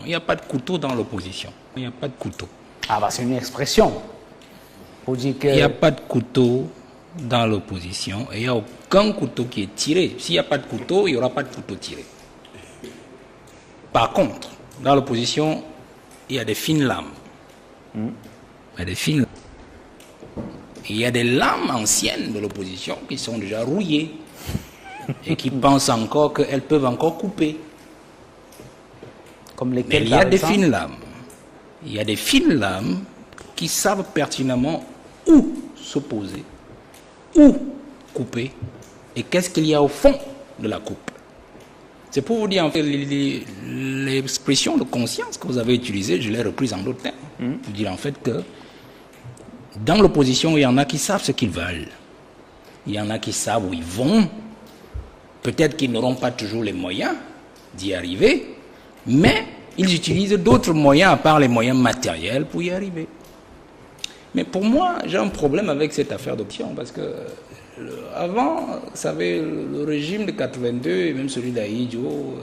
il n'y a pas de couteau dans l'opposition. Il n'y a pas de couteau. Ah bah c'est une expression. Pour dire que... Il n'y a pas de couteau dans l'opposition et il n'y a aucun couteau qui est tiré. S'il n'y a pas de couteau, il n'y aura pas de couteau tiré. Par contre, dans l'opposition, il y a des fines lames. Il y a des fines lames. Il y a des lames anciennes de l'opposition qui sont déjà rouillées et qui pensent encore qu'elles peuvent encore couper. Comme mais il y a des fines lames. Il y a des fines lames qui savent pertinemment où s'opposer, où couper et qu'est-ce qu'il y a au fond de la coupe. C'est pour vous dire, en fait, l'expression de conscience que vous avez utilisée, je l'ai reprise en d'autres termes. Vous dire en fait que dans l'opposition, il y en a qui savent ce qu'ils veulent. Il y en a qui savent où ils vont. Peut-être qu'ils n'auront pas toujours les moyens d'y arriver, mais ils utilisent d'autres moyens à part les moyens matériels pour y arriver. Mais pour moi, j'ai un problème avec cette affaire d'option parce que avant, vous savez, le régime de 82 et même celui d'Ahidjo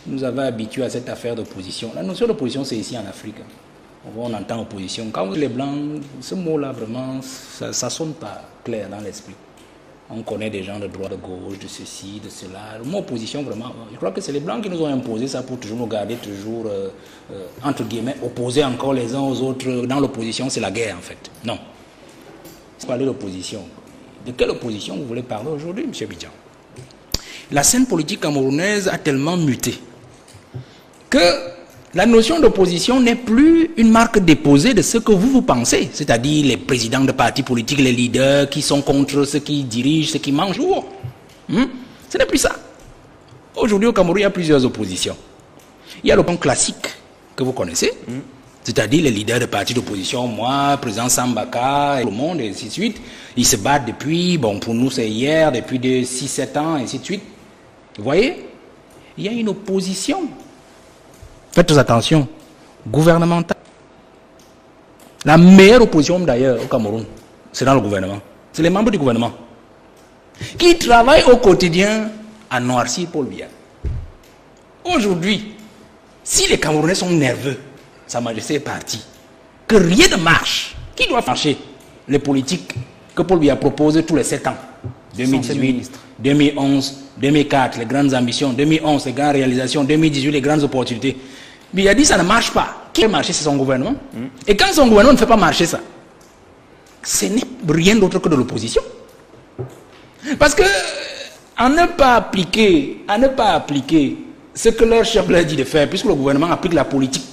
nous avait habitués à cette affaire d'opposition. La notion d'opposition, c'est ici en Afrique. On entend opposition. Quand vous les Blancs, ce mot-là, vraiment, ça ne sonne pas clair dans l'esprit. On connaît des gens de droite, de gauche, de ceci, de cela. Le mot opposition, vraiment, je crois que c'est les Blancs qui nous ont imposé ça pour toujours nous garder, toujours, entre guillemets, opposés encore les uns aux autres. Dans l'opposition, c'est la guerre, en fait. Non. C'est parler d'opposition. De quelle opposition vous voulez parler aujourd'hui, M. Bidjan? La scène politique camerounaise a tellement muté que la notion d'opposition n'est plus une marque déposée de ce que vous pensez, c'est-à-dire les présidents de partis politiques, les leaders qui sont contre ceux qui dirigent, ceux qui mangent. Ce n'est plus ça. Aujourd'hui au Cameroun, il y a plusieurs oppositions. Il y a l'opposition classique que vous connaissez, c'est-à-dire les leaders de partis d'opposition, moi, président Sambaka, le monde, et ainsi de suite. Ils se battent depuis, bon, pour nous c'est hier, depuis 6-7 ans, et ainsi de suite. Vous voyez? Il y a une opposition. Faites attention, gouvernementale. La meilleure opposition d'ailleurs au Cameroun, c'est dans le gouvernement. C'est les membres du gouvernement qui travaillent au quotidien à noircir Paul Biya. Aujourd'hui, si les Camerounais sont nerveux, Sa Majesté est partie, que rien ne marche, qui doit marcher? Les politiques que Paul Biya propose tous les 7 ans. 2018, 2011, 2004, les grandes ambitions, 2011, les grandes réalisations, 2018, les grandes opportunités. Mais il a dit ça ne marche pas. Qui fait marcher, c'est son gouvernement. Et quand son gouvernement ne fait pas marcher ça, ce n'est rien d'autre que de l'opposition. Parce que, à ne pas appliquer ce que leur chef leur dit de faire, puisque le gouvernement applique la politique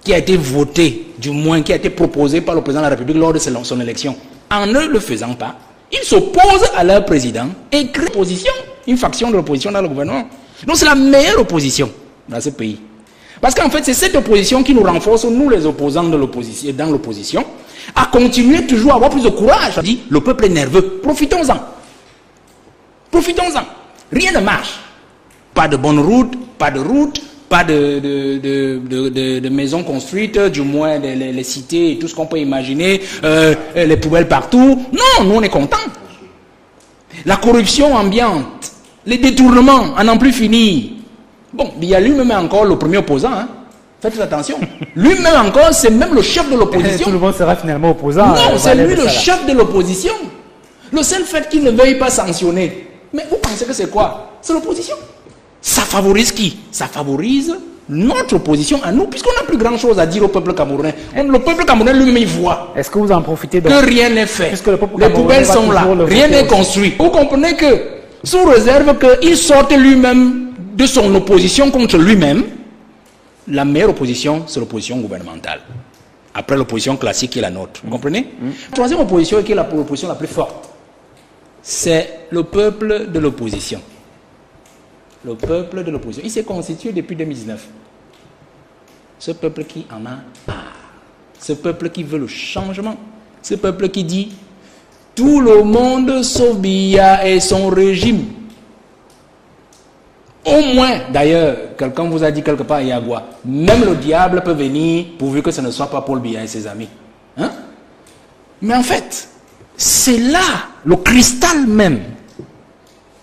qui a été votée, du moins qui a été proposée par le président de la République lors de son élection, en ne le faisant pas, ils s'opposent à leur président et créent une faction de l'opposition dans le gouvernement. Donc c'est la meilleure opposition dans ce pays. Parce qu'en fait, c'est cette opposition qui nous renforce, nous les opposants de l'opposition, dans l'opposition, à continuer toujours à avoir plus de courage. On dit, le peuple est nerveux, profitons-en. Profitons-en. Rien ne marche. Pas de bonne route, pas de maisons construites, du moins les cités et tout ce qu'on peut imaginer, les poubelles partout. Non, nous on est contents. La corruption ambiante, les détournements, à n'en plus finir. Bon, il y a lui-même encore le premier opposant. Hein. Faites attention. Lui-même encore, c'est même le chef de l'opposition. Tout le monde sera finalement opposant. Non, c'est lui le chef de l'opposition. Le seul fait qu'il ne veuille pas sanctionner. Mais vous pensez que c'est quoi? C'est l'opposition. Ça favorise qui? Ça favorise notre opposition à nous, puisqu'on n'a plus grand chose à dire au peuple camerounais. Le peuple camerounais lui-même il voit. Est-ce que vous en profitez donc, que rien n'est fait? Les poubelles sont là, rien n'est construit. Vous comprenez que, sous réserve qu'il sorte lui-même de son opposition contre lui-même, la meilleure opposition, c'est l'opposition gouvernementale. Après l'opposition classique qui est la nôtre. Vous comprenez? La troisième opposition, qui est l'opposition la plus forte, c'est le peuple de l'opposition. Le peuple de l'opposition. Il s'est constitué depuis 2019. Ce peuple qui en a marre. Ce peuple qui veut le changement. Ce peuple qui dit tout le monde sauf Biya et son régime. Au moins, d'ailleurs, quelqu'un vous a dit quelque part, Yagua, même le diable peut venir pourvu que ce ne soit pas Paul Biya et ses amis. Hein? Mais en fait, c'est là le cristal même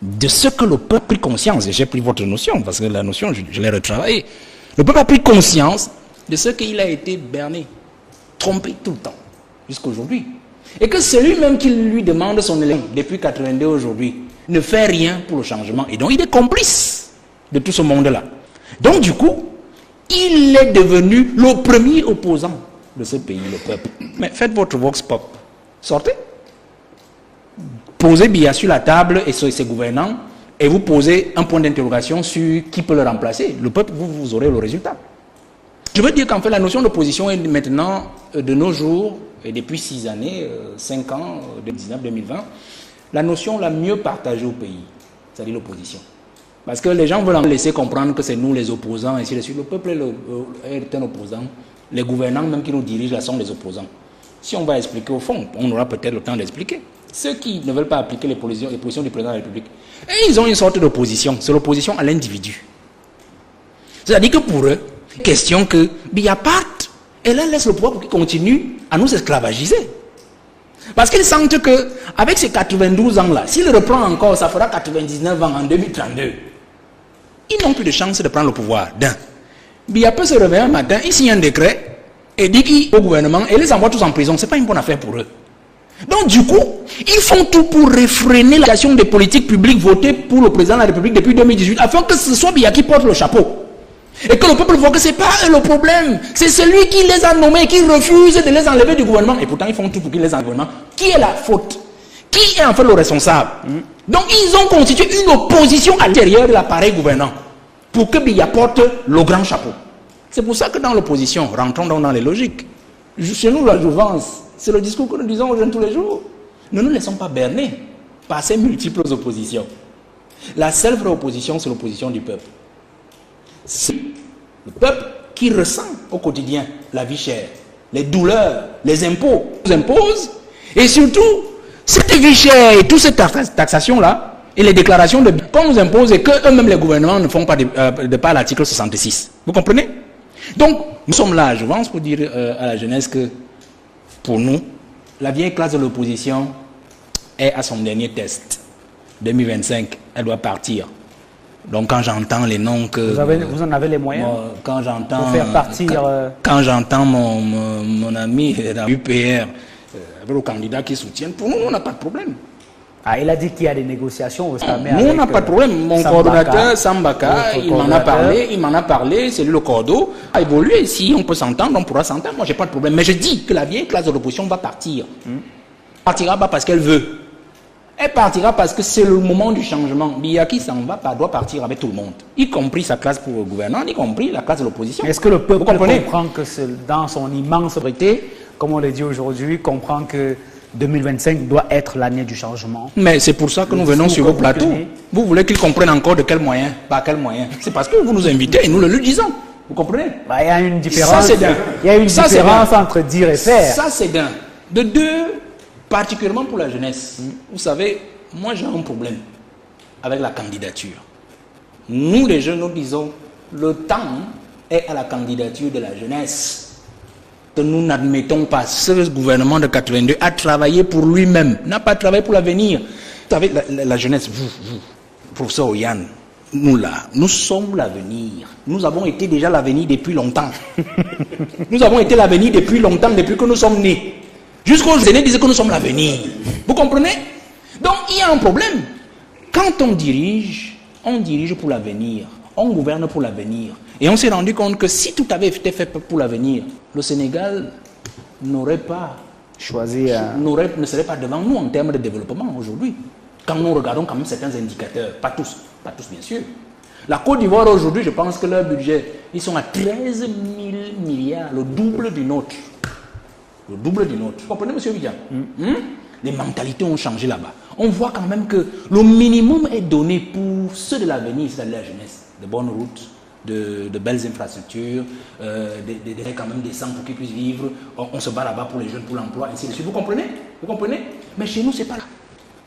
de ce que le peuple a pris conscience. Et j'ai pris votre notion, parce que la notion, je l'ai retravaillée. Le peuple a pris conscience de ce qu'il a été berné, trompé tout le temps, jusqu'à aujourd'hui. Et que celui-même qui lui demande son élection depuis 82 aujourd'hui ne fait rien pour le changement. Et donc il est complice de tout ce monde-là. Donc du coup, il est devenu le premier opposant de ce pays, le peuple. Mais faites votre vox pop. Sortez. Posez Biya sur la table et sur ses gouvernants et vous posez un point d'interrogation sur qui peut le remplacer. Le peuple, vous aurez le résultat. Je veux dire qu'en fait, la notion d'opposition est maintenant, de nos jours, et depuis 6 années, 5 ans, 2019-2020, la notion la mieux partagée au pays, c'est-à-dire l'opposition. Parce que les gens veulent en laisser comprendre que c'est nous les opposants, et ainsi de suite. Le peuple est un opposant. Les gouvernants, même qui nous dirigent, là, sont les opposants. Si on va expliquer au fond, on aura peut-être le temps d'expliquer. Ceux qui ne veulent pas appliquer les positions du président de la République, et ils ont une sorte d'opposition. C'est l'opposition à l'individu. C'est-à-dire que pour eux, question que Biya parte, et là laisse le pouvoir pour qu'il continue à nous esclavagiser. Parce qu'ils sentent qu'avec ces 92 ans-là, s'il reprend encore, ça fera 99 ans en 2032. Ils n'ont plus de chance de prendre le pouvoir. D'un, Biya peut se réveiller un matin, il signe un décret et dit qu'il au gouvernement et les envoie tous en prison. Ce n'est pas une bonne affaire pour eux. Donc du coup, ils font tout pour réfréner l'application des politiques publiques votées pour le président de la République depuis 2018, afin que ce soit Biya qui porte le chapeau. Et que le peuple voit que ce n'est pas eux le problème. C'est celui qui les a nommés, qui refuse de les enlever du gouvernement. Et pourtant, ils font tout pour qu'ils les enlèvent du gouvernement. Qui est la faute? Qui est en fait le responsable? Donc, ils ont constitué une opposition à l'intérieur de l'appareil gouvernant pour que Biya porte le grand chapeau. C'est pour ça que dans l'opposition, rentrons donc dans les logiques. Chez nous, la jouvence, c'est le discours que nous disons aux jeunes tous les jours. Ne nous laissons pas berner par ces multiples oppositions. La seule vraie opposition, c'est l'opposition du peuple. C'est le peuple qui ressent au quotidien la vie chère, les douleurs, les impôts nous imposent, et surtout, cette vie chère et toute cette taxation-là, et les déclarations de qu'on nous impose et que eux-mêmes les gouvernements ne font pas de par l'article 66. Vous comprenez? Donc, nous sommes là, je pense, pour dire à la jeunesse que, pour nous, la vieille classe de l'opposition est à son dernier test. 2025, elle doit partir. Donc quand j'entends les noms que... Vous en avez les moyens quand j'entends... pour faire partir... Quand j'entends mon ami dans l'UPR, avec le candidat qui soutient, pour nous, on n'a pas de problème. Ah, il a dit qu'il y a des négociations au sommet. Nous, on n'a pas de problème. Mon coordonnateur, Sambaka, il m'en a parlé, c'est lui le cordeau, a évolué. Si on peut s'entendre, on pourra s'entendre. Moi, j'ai pas de problème. Mais je dis que la vieille classe de l'opposition va partir. Elle partira pas parce qu'elle veut. Elle partira parce que c'est le moment du changement. Biya qui s'en va doit partir avec tout le monde, y compris sa classe pour le gouvernement, y compris la classe de l'opposition. Est-ce que le peuple comprend que dans son immense vérité, comme on l'a dit aujourd'hui, comprend que 2025 doit être l'année du changement? Mais c'est pour ça que nous venons sur vos plateaux. Vous voulez qu'ils comprennent encore de quels moyens? Par quels moyens? C'est parce que vous nous invitez et nous le disons. Vous comprenez? Il y a une différence, entre dire et faire. Ça, c'est d'un. De deux, particulièrement pour la jeunesse. Vous savez, moi j'ai un problème avec la candidature. Nous les jeunes, nous disons, le temps est à la candidature de la jeunesse. Que nous n'admettons pas ce gouvernement de 82 à travailler pour lui-même, n'a pas travaillé pour l'avenir. Vous savez, la jeunesse, vous, professeur Oyan, nous là, nous sommes l'avenir. Nous avons été déjà l'avenir depuis longtemps. Nous avons été l'avenir depuis longtemps, depuis que nous sommes nés. Jusqu'aux aînés disaient que nous sommes l'avenir. Vous comprenez? Donc il y a un problème. Quand on dirige pour l'avenir. On gouverne pour l'avenir. Et on s'est rendu compte que si tout avait été fait pour l'avenir, le Sénégal n'aurait pas choisi, ne serait pas devant nous en termes de développement aujourd'hui. Quand nous regardons quand même certains indicateurs, pas tous bien sûr. La Côte d'Ivoire aujourd'hui, je pense que leur budget, ils sont à 13 000 milliards, le double du nôtre. Le double du nôtre. Vous comprenez, M. Vidian? Les mentalités ont changé là-bas. On voit quand même que le minimum est donné pour ceux de l'avenir, c'est-à-dire la jeunesse. De bonnes routes, de belles infrastructures, quand même des centres pour qu'ils puissent vivre. On se bat là-bas pour les jeunes, pour l'emploi, ainsi de suite. Vous comprenez? Vous comprenez? Mais chez nous, ce n'est pas là.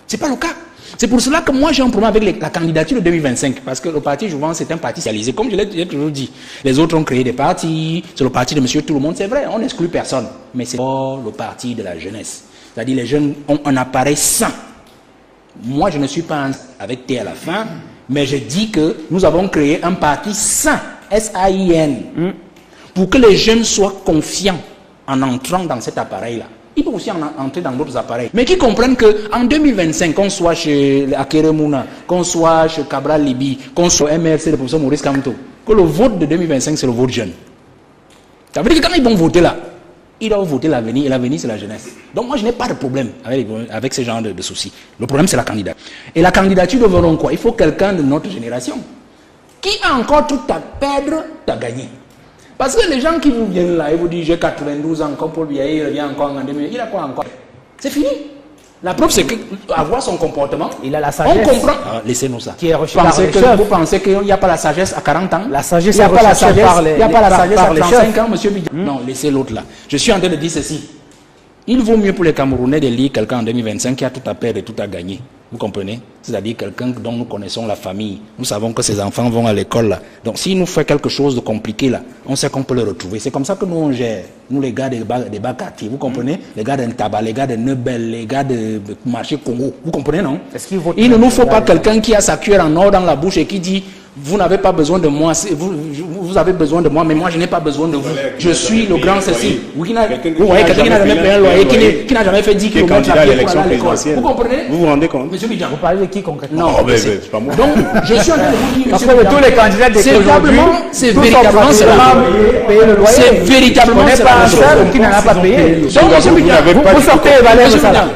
Ce n'est pas le cas. C'est pour cela que moi, j'ai un problème avec la candidature de 2025. Parce que le parti Jouvence, c'est un parti socialisé. Comme je l'ai toujours dit, les autres ont créé des partis. C'est le parti de monsieur tout le monde, c'est vrai. On n'exclut personne. Mais c'est pas le parti de la jeunesse. C'est-à-dire les jeunes ont un appareil sain. Moi, je ne suis pas avec T à la fin. Mais je dis que nous avons créé un parti sain S-A-I-N, pour que les jeunes soient confiants en entrant dans cet appareil-là. Ils peuvent aussi entrer dans d'autres appareils. Mais qui comprennent qu'en 2025, qu'on soit chez Akeremouna, qu'on soit chez Cabral Libi, qu'on soit au MRC, le professeur Maurice Kamto, que le vote de 2025, c'est le vote jeune. Ça veut dire que quand ils vont voter là, ils doivent voter l'avenir, et l'avenir, c'est la jeunesse. Donc moi, je n'ai pas de problème avec ce genre de soucis. Le problème, c'est la candidature. Et la candidature deviendra quoi? Il faut quelqu'un de notre génération qui a encore tout à perdre, tout à gagner. Parce que les gens qui vous viennent là, ils vous disent j'ai 92 ans, comme Paul Biya, il revient encore en 2000, il a quoi encore? C'est fini. La preuve, c'est qu'avoir son comportement, il a la sagesse. On comprend. Laissez-nous ça. Qui est vous pensez qu'il n'y a pas la sagesse à 40 ans? La sagesse, il n'y a pas la sagesse, il n'y a pas la sagesse à 35 ans, monsieur Bidjan. Non, laissez l'autre là. Je suis en train de dire ceci. Il vaut mieux pour les Camerounais de lire quelqu'un en 2025 qui a tout à perdre et tout à gagner. Vous comprenez? C'est-à-dire quelqu'un dont nous connaissons la famille. Nous savons que ses enfants vont à l'école là. Donc s'il nous fait quelque chose de compliqué là, on sait qu'on peut le retrouver. C'est comme ça que nous on gère. Nous les gars des bas quartiers, vous comprenez? Les gars d'Intaba, les gars de Nebel, les gars de marché Congo. Vous comprenez, non? Il ne nous faut pas quelqu'un qui a sa cuillère en or dans la bouche et qui dit vous n'avez pas besoin de moi, vous avez besoin de moi, mais moi je n'ai pas besoin de vous. Je suis le grand ceci. Vous voyez quelqu'un qui n'a jamais payé un loyer, qui n'a jamais fait 10 km à pied pour aller à l'école. Vous comprenez? Vous vous rendez compte? Monsieur Bidjan. Vous parlez de qui concrètement? Non, c'est pas moi. Donc, je suis en train de vous dire, parce que de tous les candidats d'aujourd'hui, c'est véritablement cela. C'est véritablement cela. Qui n'en a pas payé. Donc, monsieur Bidjan, vous sortez Valère Salah.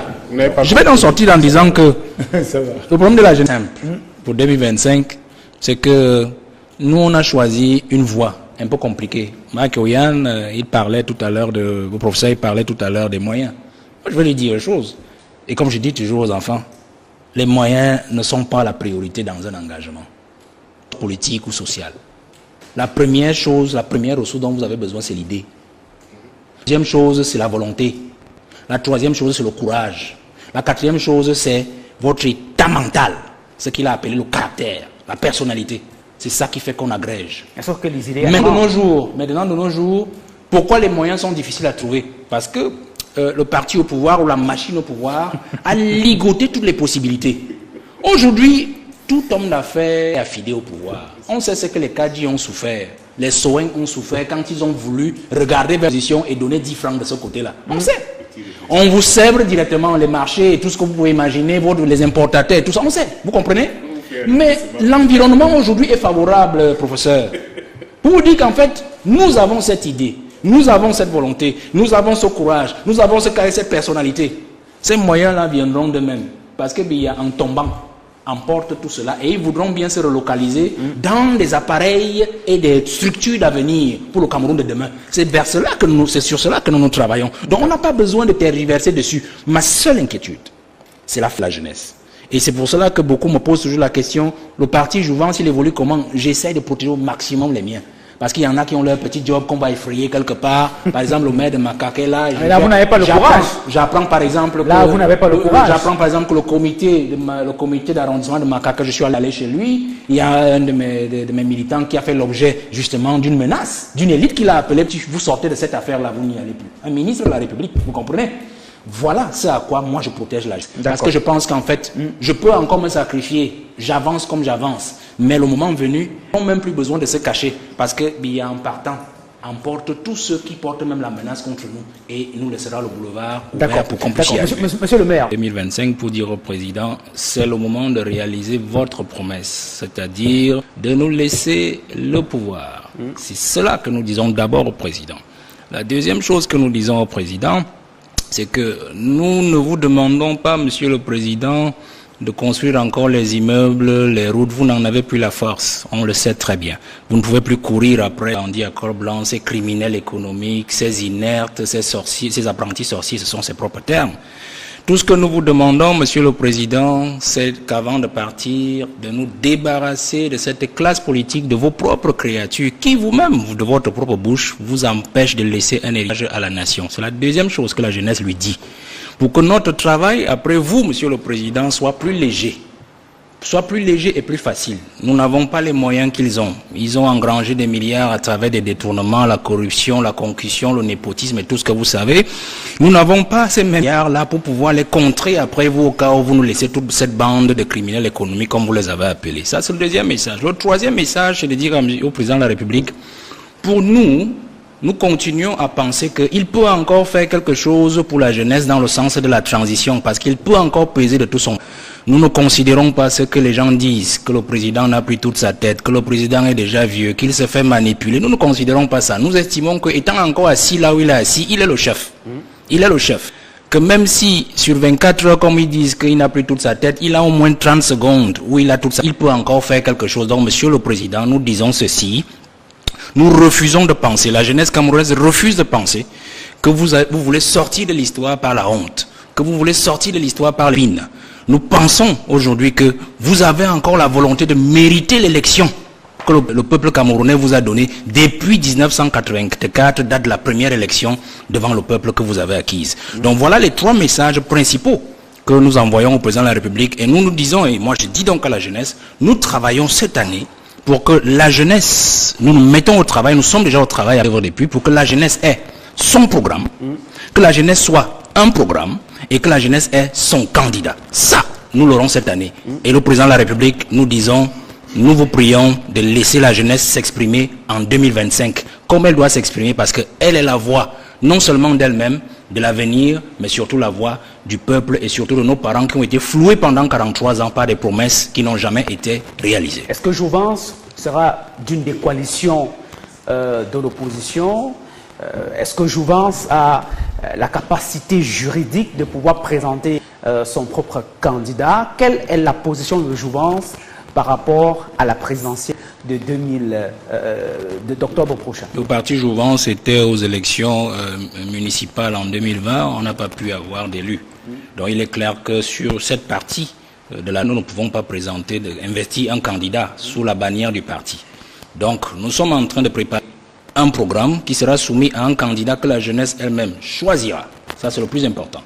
Je vais en sortir en disant que le problème de la jeunesse pour 2025, c'est que nous, on a choisi une voie un peu compliquée. Marc Oyan, il parlait tout à l'heure vos professeurs, il parlait tout à l'heure des moyens. Moi, je vais lui dire une chose. Et comme je dis toujours aux enfants, les moyens ne sont pas la priorité dans un engagement politique ou social. La première chose, la première ressource dont vous avez besoin, c'est l'idée. La deuxième chose, c'est la volonté. La troisième chose, c'est le courage. La quatrième chose, c'est votre état mental. Ce qu'il a appelé le caractère. La personnalité, c'est ça qui fait qu'on agrège. Que les idées maintenant de nos jours, pourquoi les moyens sont difficiles à trouver? Parce que le parti au pouvoir ou la machine au pouvoir a ligoté toutes les possibilités. Aujourd'hui, tout homme d'affaires est affidé au pouvoir. On sait ce que les Kadji ont souffert. Les Soins ont souffert quand ils ont voulu regarder vers la position et donner 10 francs de ce côté-là. On sait. On vous sèbre directement les marchés et tout ce que vous pouvez imaginer, les importateurs, tout ça, on sait. Vous comprenez? Mais l'environnement aujourd'hui est favorable, professeur. Pour vous dire qu'en fait, nous avons cette idée, nous avons cette volonté, nous avons ce courage, nous avons cette personnalité. Ces moyens-là viendront d'eux-mêmes. Parce que en tombant, emportent tout cela et ils voudront bien se relocaliser dans des appareils et des structures d'avenir pour le Cameroun de demain. C'est sur cela que nous travaillons. Donc on n'a pas besoin de tergiverser dessus. Ma seule inquiétude, c'est la jeunesse. Et c'est pour cela que beaucoup me posent toujours la question, le parti Jouvence, il évolue comment? J'essaie de protéger au maximum les miens. Parce qu'il y en a qui ont leur petit job qu'on va effrayer quelque part. Par exemple, le maire de Makaké, là... là, vous n'avez pas le courage. J'apprends par exemple... Là, vous n'avez pas le courage. J'apprends par exemple que le comité d'arrondissement de Makaké, je suis allé chez lui. Il y a un de mes militants qui a fait l'objet justement d'une menace, d'une élite qui l'a appelé. Si vous sortez de cette affaire-là, vous n'y allez plus. Un ministre de la République, vous comprenez? Voilà ce à quoi moi je protège la justice. Parce que je pense qu'en fait, je peux encore me sacrifier. J'avance comme j'avance. Mais le moment venu, on n'a même plus besoin de se cacher. Parce que en partant, emporte tous ceux qui portent même la menace contre nous. Et il nous laissera le boulevard ouvert pour qu'on puisse y aller. Monsieur le maire. 2025, pour dire au président, c'est le moment de réaliser votre promesse. C'est-à-dire de nous laisser le pouvoir. C'est cela que nous disons d'abord au président. La deuxième chose que nous disons au président, c'est que nous ne vous demandons pas, Monsieur le Président, de construire encore les immeubles, les routes. Vous n'en avez plus la force, on le sait très bien. Vous ne pouvez plus courir après, on dit à corps blanc, ces criminels économiques, ces inertes, ces sorciers, ces apprentis sorciers, ce sont ses propres termes. Tout ce que nous vous demandons, Monsieur le Président, c'est qu'avant de partir, de nous débarrasser de cette classe politique, de vos propres créatures, qui vous-même, de votre propre bouche, vous empêche de laisser un héritage à la nation. C'est la deuxième chose que la jeunesse lui dit. Pour que notre travail, après vous, Monsieur le Président, soit plus léger. soit plus léger et plus facile. Nous n'avons pas les moyens qu'ils ont. Ils ont engrangé des milliards à travers des détournements, la corruption, la concussion, le népotisme et tout ce que vous savez. Nous n'avons pas ces milliards-là pour pouvoir les contrer après vous au cas où vous nous laissez toute cette bande de criminels économiques comme vous les avez appelés. Ça, c'est le deuxième message. Le troisième message, c'est de dire au président de la République, pour nous continuons à penser qu'il peut encore faire quelque chose pour la jeunesse dans le sens de la transition, parce qu'il peut encore peser de tout son... Nous ne considérons pas ce que les gens disent, que le président n'a pris toute sa tête, que le président est déjà vieux, qu'il se fait manipuler. Nous ne considérons pas ça. Nous estimons qu'étant encore assis là où il est assis, il est le chef. Il est le chef. Que même si sur 24 heures, comme ils disent qu'il n'a pris toute sa tête, il a au moins 30 secondes où il a toute sa... Il peut encore faire quelque chose. Donc, monsieur le président, nous disons ceci. Nous refusons de penser, la jeunesse camerounaise refuse de penser que vous voulez sortir de l'histoire par la honte, que vous voulez sortir de l'histoire par l'épine. Nous pensons aujourd'hui que vous avez encore la volonté de mériter l'élection que le peuple camerounais vous a donnée depuis 1984, date de la première élection devant le peuple que vous avez acquise. Donc voilà les 3 messages principaux que nous envoyons au président de la République. Et nous nous disons, et moi je dis donc à la jeunesse, nous travaillons cette année pour que la jeunesse, nous nous mettons au travail, nous sommes déjà au travail depuis, pour que la jeunesse ait son programme, que la jeunesse soit un programme et que la jeunesse ait son candidat. Ça, nous l'aurons cette année. Et le président de la République, nous disons, nous vous prions de laisser la jeunesse s'exprimer en 2025, comme elle doit s'exprimer, parce qu'elle est la voix, non seulement d'elle-même, de l'avenir, mais surtout la voix du peuple et surtout de nos parents qui ont été floués pendant 43 ans par des promesses qui n'ont jamais été réalisées. Est-ce que Jouvence sera d'une des coalitions de l'opposition? Est-ce que Jouvence a la capacité juridique de pouvoir présenter son propre candidat? Quelle est la position de Jouvence par rapport à la présidentielle d'octobre prochain? Le parti Jouvence était aux élections municipales en 2020, on n'a pas pu avoir d'élus. Donc il est clair que sur cette partie de nous ne pouvons pas présenter, investir un candidat sous la bannière du parti. Donc nous sommes en train de préparer un programme qui sera soumis à un candidat que la jeunesse elle-même choisira. Ça c'est le plus important.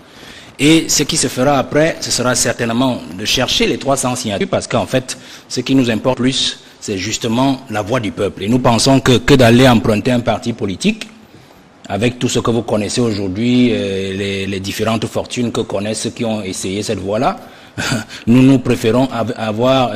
Et ce qui se fera après, ce sera certainement de chercher les 300 signatures, parce qu'en fait, ce qui nous importe plus, c'est justement la voix du peuple. Et nous pensons que d'aller emprunter un parti politique, avec tout ce que vous connaissez aujourd'hui, les différentes fortunes que connaissent ceux qui ont essayé cette voie-là, nous préférons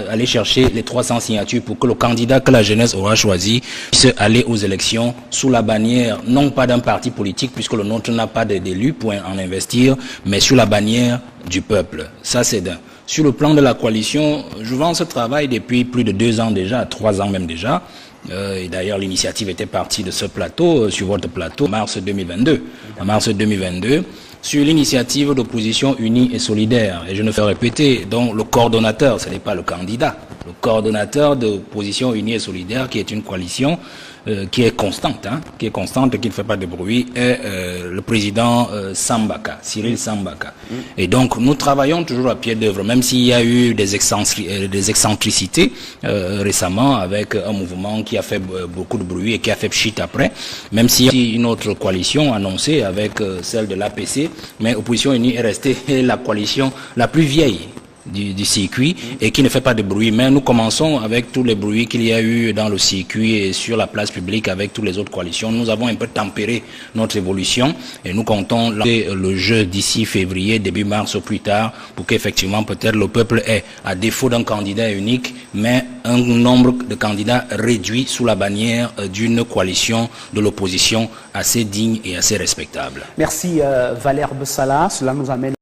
aller chercher les 300 signatures pour que le candidat que la jeunesse aura choisi puisse aller aux élections sous la bannière, non pas d'un parti politique, puisque le nôtre n'a pas d'élus pour en investir, mais sous la bannière du peuple. Ça, c'est d'un. Sur le plan de la coalition, Jouvence travaille depuis plus de 2 ans déjà, 3 ans même déjà. Et d'ailleurs, l'initiative était partie de ce plateau, sur votre plateau, en mars 2022. En mars 2022. Sur l'initiative d'opposition unie et solidaire. Et je ne fais répéter, donc le coordonnateur, ce n'est pas le candidat. Le coordonnateur d'opposition unie et solidaire, qui est une coalition qui est constante, qui ne fait pas de bruit, est le président Sambaka, Cyril Sambaka. Et donc nous travaillons toujours à pied d'œuvre, même s'il y a eu des excentricités récemment avec un mouvement qui a fait beaucoup de bruit et qui a fait pchit après, même s'il y a une autre coalition annoncée avec celle de l'APC, mais Opposition Unie est restée la coalition la plus vieille du circuit et qui ne fait pas de bruit. Mais nous commençons avec tous les bruits qu'il y a eu dans le circuit et sur la place publique avec toutes les autres coalitions. Nous avons un peu tempéré notre évolution et nous comptons lancer le jeu d'ici février, début mars au plus tard, pour qu'effectivement peut-être le peuple ait, à défaut d'un candidat unique, mais un nombre de candidats réduit sous la bannière d'une coalition de l'opposition assez digne et assez respectable. Merci Valère Bessala. Cela nous amène